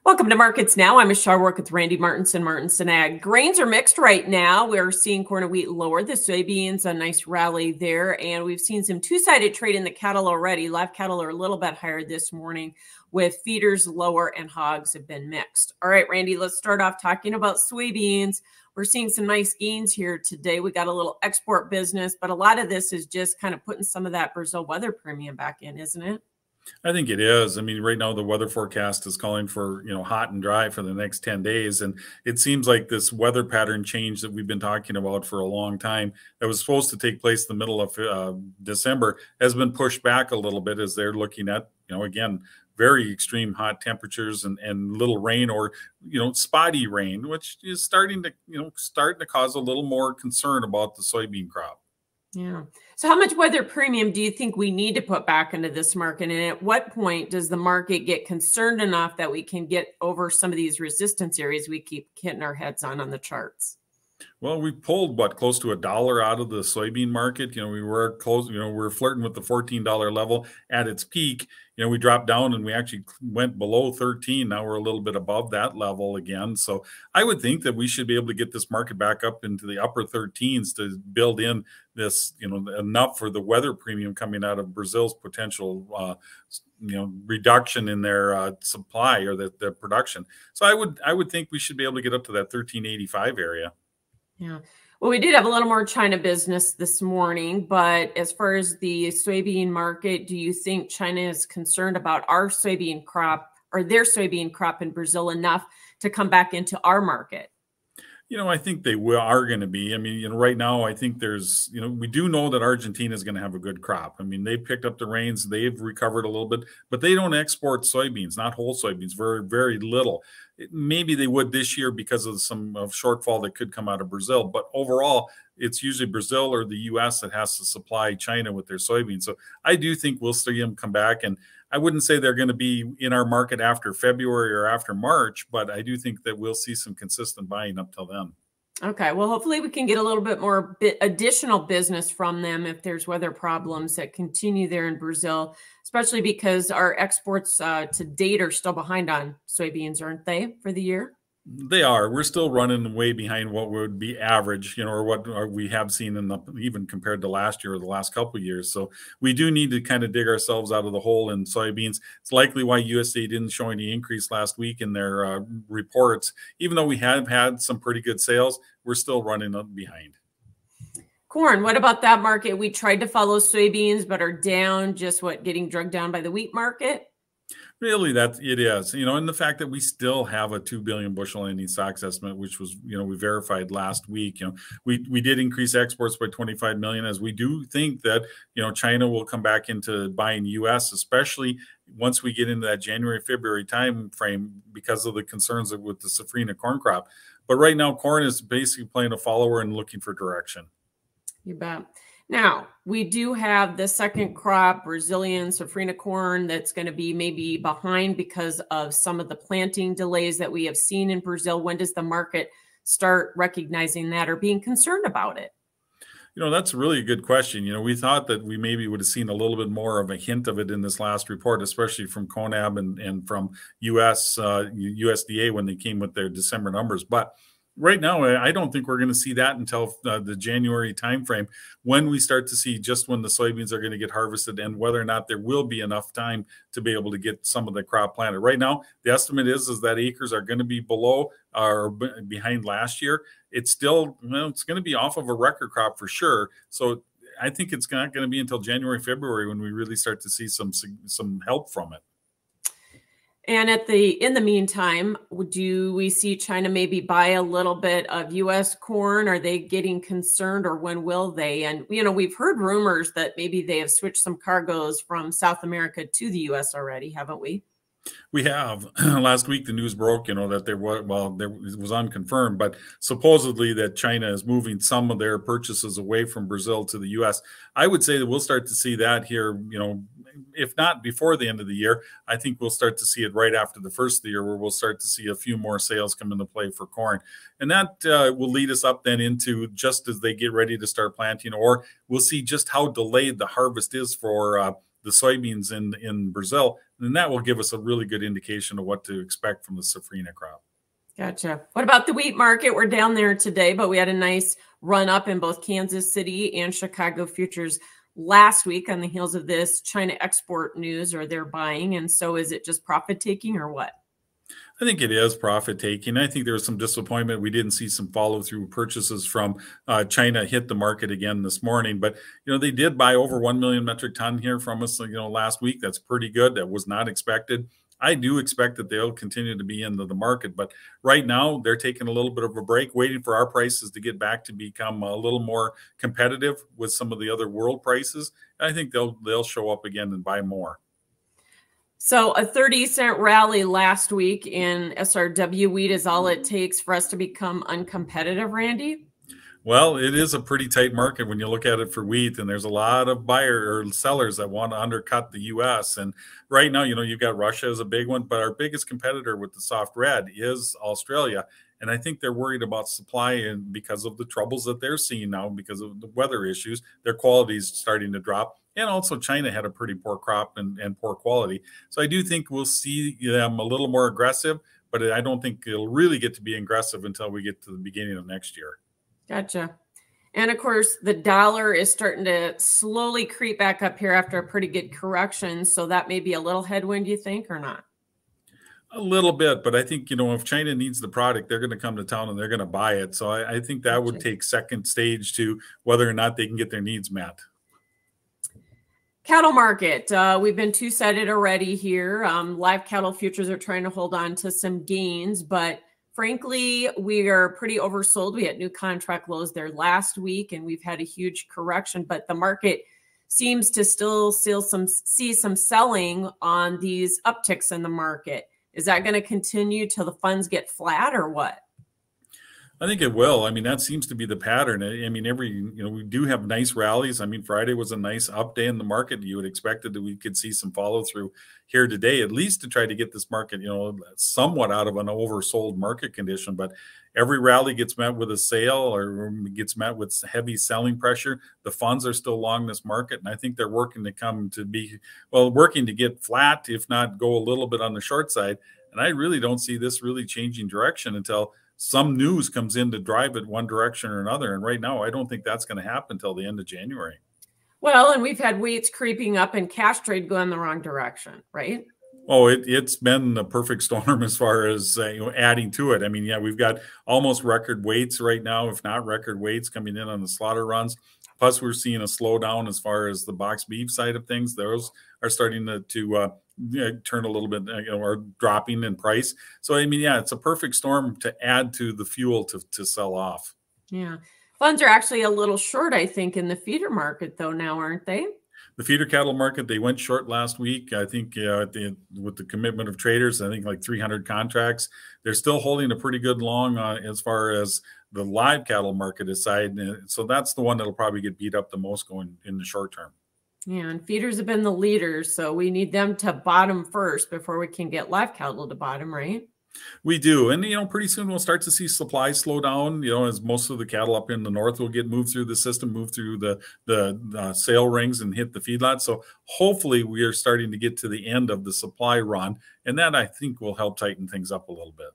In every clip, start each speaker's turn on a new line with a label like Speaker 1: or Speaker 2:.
Speaker 1: Welcome to Markets Now. I'm Michelle Rourke with Randy Martinson, Martinson Ag. Grains are mixed right now. We're seeing corn and wheat lower. The soybeans, a nice rally there. And we've seen some two-sided trade in the cattle already. Live cattle are a little bit higher this morning with feeders lower and hogs have been mixed. All right, Randy, let's start off talking about soybeans. We're seeing some nice gains here today. We got a little export business, but a lot of this is just kind of putting some of that Brazil weather premium back in, isn't it?
Speaker 2: I think it is. I mean, right now the weather forecast is calling for, hot and dry for the next 10 days. And it seems like this weather pattern change that we've been talking about for a long time that was supposed to take place in the middle of December has been pushed back a little bit as they're looking at, again, very extreme hot temperatures and little rain or, spotty rain, which is starting to cause a little more concern about the soybean crop.
Speaker 1: Yeah. So how much weather premium do you think we need to put back into this market? And at what point does the market get concerned enough that we can get over some of these resistance areas we keep hitting our heads on the charts?
Speaker 2: Well, we pulled close to $1 out of the soybean market. We were close, we were flirting with the $14 level at its peak. We dropped down and we actually went below 13. Now we're a little bit above that level again. So I would think that we should be able to get this market back up into the upper 13s to build in this, enough for the weather premium coming out of Brazil's potential reduction in their supply or the production. So I would think we should be able to get up to that 1385 area.
Speaker 1: Yeah. Well, we did have a little more China business this morning, but as far as the soybean market, do you think China is concerned about our soybean crop or their soybean crop in Brazil enough to come back into our market?
Speaker 2: I think they are going to be. I mean, right now, I think there's, we do know that Argentina is going to have a good crop. I mean, they've picked up the rains, they've recovered a little bit, but they don't export soybeans, not whole soybeans, very, very little. Maybe they would this year because of some shortfall that could come out of Brazil. But overall, it's usually Brazil or the U.S. that has to supply China with their soybeans. So I do think we'll see them come back. And I wouldn't say they're going to be in our market after February or after March, but I do think that we'll see some consistent buying up till then.
Speaker 1: Okay. Well, hopefully we can get a little bit more additional business from them if there's weather problems that continue there in Brazil, especially because our exports to date are still behind on soybeans, aren't they, for the year?
Speaker 2: They are. We're still running way behind what would be average, or what we have seen even compared to last year or the last couple of years. So we do need to kind of dig ourselves out of the hole in soybeans. It's likely why USDA didn't show any increase last week in their reports. Even though we have had some pretty good sales, we're still running up behind.
Speaker 1: Corn, what about that market? We tried to follow soybeans, but are down, just getting drugged down by the wheat market?
Speaker 2: Really, it is, and the fact that we still have a 2 billion bushel ending stocks estimate, which was, we verified last week. We did increase exports by 25 million, as we do think that, China will come back into buying U.S., especially once we get into that January, February time frame because of the concerns with the safrinha corn crop. But right now, corn is basically playing a follower and looking for direction.
Speaker 1: You bet. Now, we do have the second crop, Brazilian safrinha corn, that's going to be maybe behind because of some of the planting delays that we have seen in Brazil. When does the market start recognizing that or being concerned about it?
Speaker 2: That's really a good question. We thought that we maybe would have seen a little bit more of a hint of it in this last report, especially from CONAB and from USDA when they came with their December numbers. But right now, I don't think we're going to see that until the January timeframe, when we start to see just when the soybeans are going to get harvested and whether or not there will be enough time to be able to get some of the crop planted. Right now, the estimate is that acres are going to be below or behind last year. It's still, it's going to be off of a record crop for sure. So I think it's not going to be until January, February when we really start to see some help from it.
Speaker 1: And in the meantime, do we see China maybe buy a little bit of U.S. corn? Are they getting concerned, or when will they? And, we've heard rumors that maybe they have switched some cargoes from South America to the U.S. already, haven't we?
Speaker 2: We have. Last week, the news broke, that there was unconfirmed, but supposedly that China is moving some of their purchases away from Brazil to the U.S. I would say that we'll start to see that here, if not before the end of the year. I think we'll start to see it right after the first of the year, where we'll start to see a few more sales come into play for corn. And that will lead us up then into just as they get ready to start planting, or we'll see just how delayed the harvest is for the the soybeans in Brazil, then that will give us a really good indication of what to expect from the safrinha crop.
Speaker 1: Gotcha. What about the wheat market? We're down there today, but we had a nice run up in both Kansas City and Chicago futures last week on the heels of this China export news, or they're buying. And so is it just profit taking or what?
Speaker 2: I think it is profit taking. I think there was some disappointment. We didn't see some follow through purchases from China hit the market again this morning. But, they did buy over 1 million metric ton here from us, last week. That's pretty good. That was not expected. I do expect that they'll continue to be into the market. But right now, they're taking a little bit of a break, waiting for our prices to get back to become a little more competitive with some of the other world prices. I think they'll show up again and buy more.
Speaker 1: So a 30-cent rally last week in SRW wheat is all it takes for us to become uncompetitive, Randy?
Speaker 2: Well, it is a pretty tight market when you look at it for wheat, and there's a lot of buyers or sellers that want to undercut the U.S. And right now, you've got Russia as a big one, but our biggest competitor with the soft red is Australia. And I think they're worried about supply, and because of the troubles that they're seeing now because of the weather issues, their quality is starting to drop. And also China had a pretty poor crop and poor quality. So I do think we'll see them a little more aggressive, but I don't think it'll really get to be aggressive until we get to the beginning of next year.
Speaker 1: Gotcha. And of course, the dollar is starting to slowly creep back up here after a pretty good correction. So that may be a little headwind, you think, or not?
Speaker 2: A little bit, but I think, if China needs the product, they're going to come to town and they're going to buy it. So I think that would take second stage to whether or not they can get their needs met.
Speaker 1: Cattle market. We've been two-sided already here. Live cattle futures are trying to hold on to some gains, but frankly, we are pretty oversold. We had new contract lows there last week, and we've had a huge correction, but the market seems to still see some selling on these upticks in the market. Is that going to continue till the funds get flat or what?
Speaker 2: I think it will. I mean, that seems to be the pattern. I mean, we do have nice rallies. I mean, Friday was a nice up day in the market. You would expect that we could see some follow through here today, at least to try to get this market, somewhat out of an oversold market condition. But every rally gets met with a sale or gets met with heavy selling pressure. The funds are still long this market. And I think they're working to get flat, if not go a little bit on the short side. And I really don't see this really changing direction until some news comes in to drive it one direction or another. And right now, I don't think that's going to happen until the end of January.
Speaker 1: Well, and we've had wheats creeping up and cash trade going the wrong direction, right?
Speaker 2: Oh, it's been a perfect storm as far as adding to it. I mean, we've got almost record weights right now, if not record weights coming in on the slaughter runs. Plus, we're seeing a slowdown as far as the box beef side of things. Those are starting to turn a little bit, are dropping in price. So, I mean, it's a perfect storm to add to the fuel to sell off.
Speaker 1: Yeah. Funds are actually a little short, I think, in the feeder market, though, now, aren't they?
Speaker 2: The feeder cattle market, they went short last week. I think with the commitment of traders, I think like 300 contracts. They're still holding a pretty good long as far as the live cattle market aside. So that's the one that'll probably get beat up the most going in the short term.
Speaker 1: Yeah, and feeders have been the leaders, so we need them to bottom first before we can get live cattle to bottom, right?
Speaker 2: We do. And, pretty soon we'll start to see supply slow down, as most of the cattle up in the north will get moved through the system, move through the sale rings and hit the feedlot. So hopefully we are starting to get to the end of the supply run. And that, I think, will help tighten things up a little bit.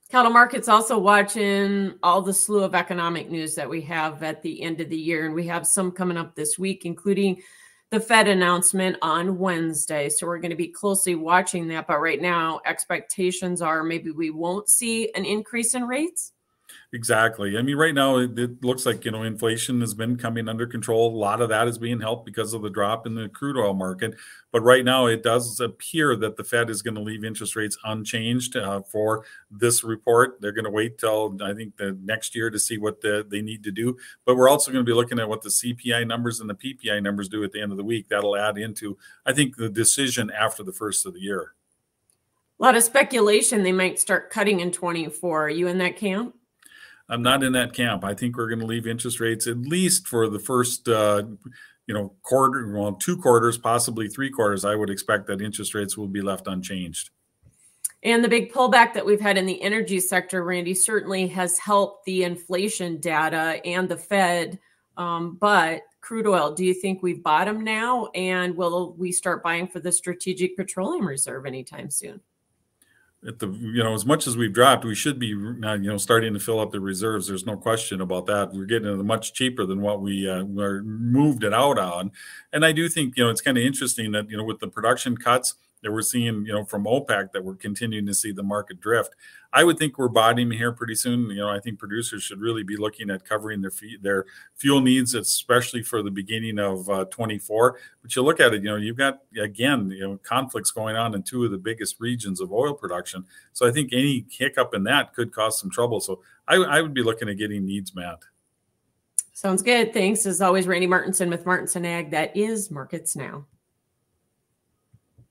Speaker 1: Cattle market's also watching all the slew of economic news that we have at the end of the year. And we have some coming up this week, including the Fed announcement on Wednesday. So we're going to be closely watching that. But right now, expectations are maybe we won't see an increase in rates.
Speaker 2: Exactly. I mean, right now, it looks like, inflation has been coming under control. A lot of that is being helped because of the drop in the crude oil market. But right now, it does appear that the Fed is going to leave interest rates unchanged for this report. They're going to wait till, I think, the next year to see what they need to do. But we're also going to be looking at what the CPI numbers and the PPI numbers do at the end of the week. That'll add into, I think, the decision after the first of the year.
Speaker 1: A lot of speculation they might start cutting in 24. Are you in that camp?
Speaker 2: I'm not in that camp. I think we're going to leave interest rates at least for the first, quarter, 2 quarters, possibly 3 quarters. I would expect that interest rates will be left unchanged.
Speaker 1: And the big pullback that we've had in the energy sector, Randy, certainly has helped the inflation data and the Fed. But crude oil. Do you think we've bottomed now, and will we start buying for the Strategic Petroleum Reserve anytime soon?
Speaker 2: At the, as much as we've dropped, we should be starting to fill up the reserves. There's no question about that. We're getting it much cheaper than what we moved it out on. And I do think it's kind of interesting that with the production cuts that we're seeing from OPEC, that we're continuing to see the market drift. I would think we're bottoming here pretty soon. I think producers should really be looking at covering their fuel needs, especially for the beginning of 24. But you look at it, you've got, again, conflicts going on in two of the biggest regions of oil production. So I think any hiccup in that could cause some trouble. So I would be looking at getting needs met.
Speaker 1: Sounds good. Thanks. As always, Randy Martinson with Martinson Ag. That is Markets Now.